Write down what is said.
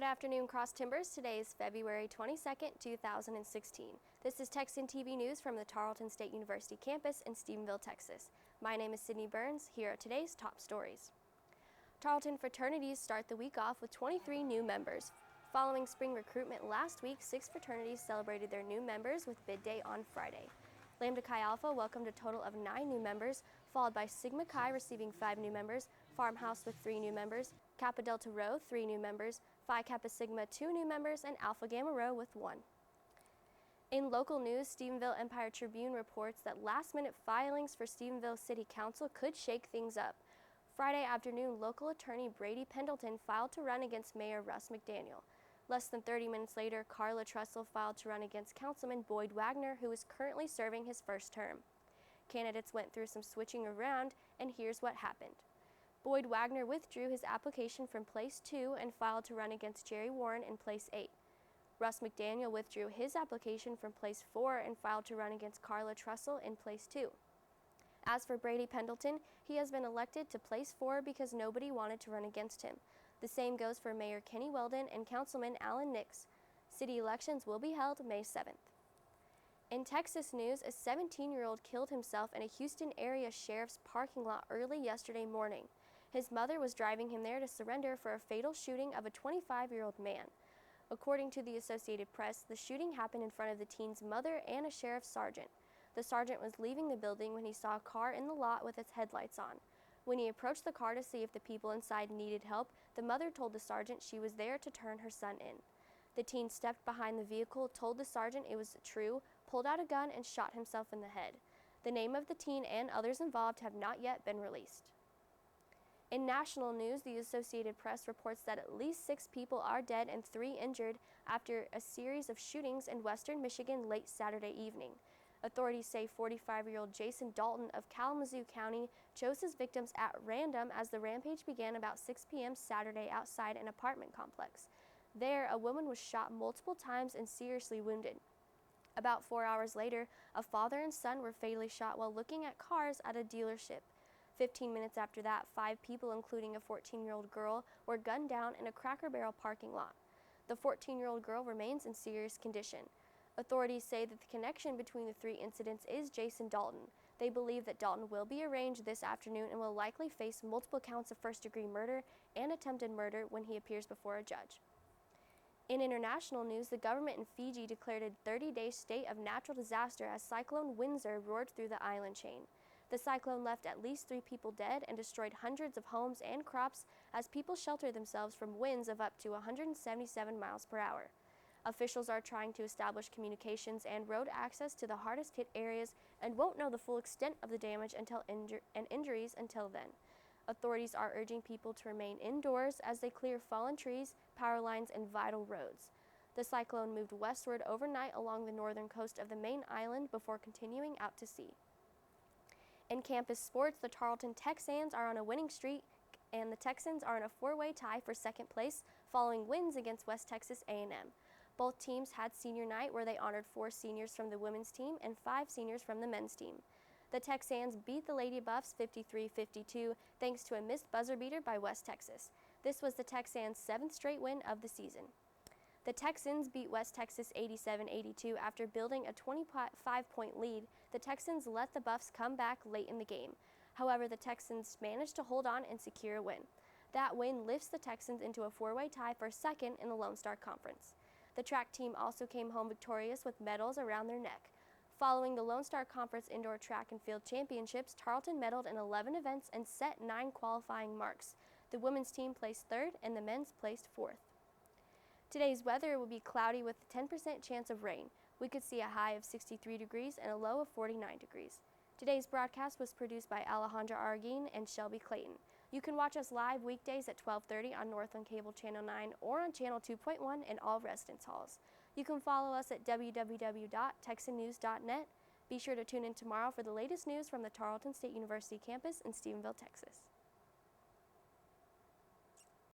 afternoon, Cross Timbers. Today is February 22nd, 2016. This is Texan TV News from the Tarleton State University campus in Stephenville, Texas. My name is Sydney Burns. Here are today's top stories. Tarleton fraternities start the week off with 23 new members. Following spring recruitment last week, 6 fraternities celebrated their new members with bid day on Friday. Lambda Chi Alpha welcomed a total of 9 new members, followed by Sigma Chi receiving 5 new members, Farmhouse with 3 new members, Kappa Delta Rho 3 new members, Phi Kappa Sigma 2 new members, and Alpha Gamma Rho with 1. In local news, Stephenville Empire Tribune reports that last-minute filings for Stephenville City Council could shake things up. Friday afternoon, local attorney Brady Pendleton filed to run against Mayor Russ McDaniel. Less than 30 minutes later, Carla Trussell filed to run against Councilman Boyd Wagner, who is currently serving his first term. Candidates went through some switching around, and here's what happened. Boyd Wagner withdrew his application from Place 2 and filed to run against Jerry Warren in Place 8. Russ McDaniel withdrew his application from Place 4 and filed to run against Carla Trussell in Place 2. As for Brady Pendleton, he has been elected to Place 4 because nobody wanted to run against him. The same goes for Mayor Kenny Weldon and Councilman Alan Nix. City elections will be held May 7th. In Texas news, a 17-year-old killed himself in a Houston area sheriff's parking lot early yesterday morning. His mother was driving him there to surrender for a fatal shooting of a 25-year-old man. According to the Associated Press, the shooting happened in front of the teen's mother and a sheriff's sergeant. The sergeant was leaving the building when he saw a car in the lot with its headlights on. When he approached the car to see if the people inside needed help, the mother told the sergeant she was there to turn her son in. The teen stepped behind the vehicle, told the sergeant it was true, pulled out a gun, and shot himself in the head. The name of the teen and others involved have not yet been released. In national news, the Associated Press reports that at least 6 people are dead and 3 injured after a series of shootings in western Michigan late Saturday evening. Authorities say 45-year-old Jason Dalton of Kalamazoo County chose his victims at random as the rampage began about 6 p.m. Saturday outside an apartment complex. There, a woman was shot multiple times and seriously wounded. About 4 hours later, a father and son were fatally shot while looking at cars at a dealership. 15 minutes after that, 5 people, including a 14-year-old girl, were gunned down in a Cracker Barrel parking lot. The 14-year-old girl remains in serious condition. Authorities say that the connection between the 3 incidents is Jason Dalton. They believe that Dalton will be arraigned this afternoon and will likely face multiple counts of first-degree murder and attempted murder when he appears before a judge. In international news, the government in Fiji declared a 30-day state of natural disaster as Cyclone Windsor roared through the island chain. The cyclone left at least 3 people dead and destroyed hundreds of homes and crops as people sheltered themselves from winds of up to 177 miles per hour. Officials are trying to establish communications and road access to the hardest hit areas and won't know the full extent of the damage and injuries until then. Authorities are urging people to remain indoors as they clear fallen trees, power lines, and vital roads. The cyclone moved westward overnight along the northern coast of the main island before continuing out to sea. In campus sports, the Tarleton Texans are on a winning streak, and the Texans are in a 4-way tie for second place following wins against West Texas A&M. Both teams had senior night where they honored 4 seniors from the women's team and 5 seniors from the men's team. The Texans beat the Lady Buffs 53-52 thanks to a missed buzzer beater by West Texas. This was the Texans' 7th straight win of the season. The Texans beat West Texas 87-82 after building a 25-point lead. The Texans let the Buffs come back late in the game. However, the Texans managed to hold on and secure a win. That win lifts the Texans into a 4-way tie for second in the Lone Star Conference. The track team also came home victorious with medals around their neck. Following the Lone Star Conference Indoor Track and Field Championships, Tarleton medaled in 11 events and set 9 qualifying marks. The women's team placed 3rd and the men's placed 4th. Today's weather will be cloudy with a 10% chance of rain. We could see a high of 63 degrees and a low of 49 degrees. Today's broadcast was produced by Alejandra Arguin and Shelby Clayton. You can watch us live weekdays at 12:30 on Northland Cable Channel 9 or on Channel 2.1 in all residence halls. You can follow us at www.texannews.net. Be sure to tune in tomorrow for the latest news from the Tarleton State University campus in Stephenville, Texas.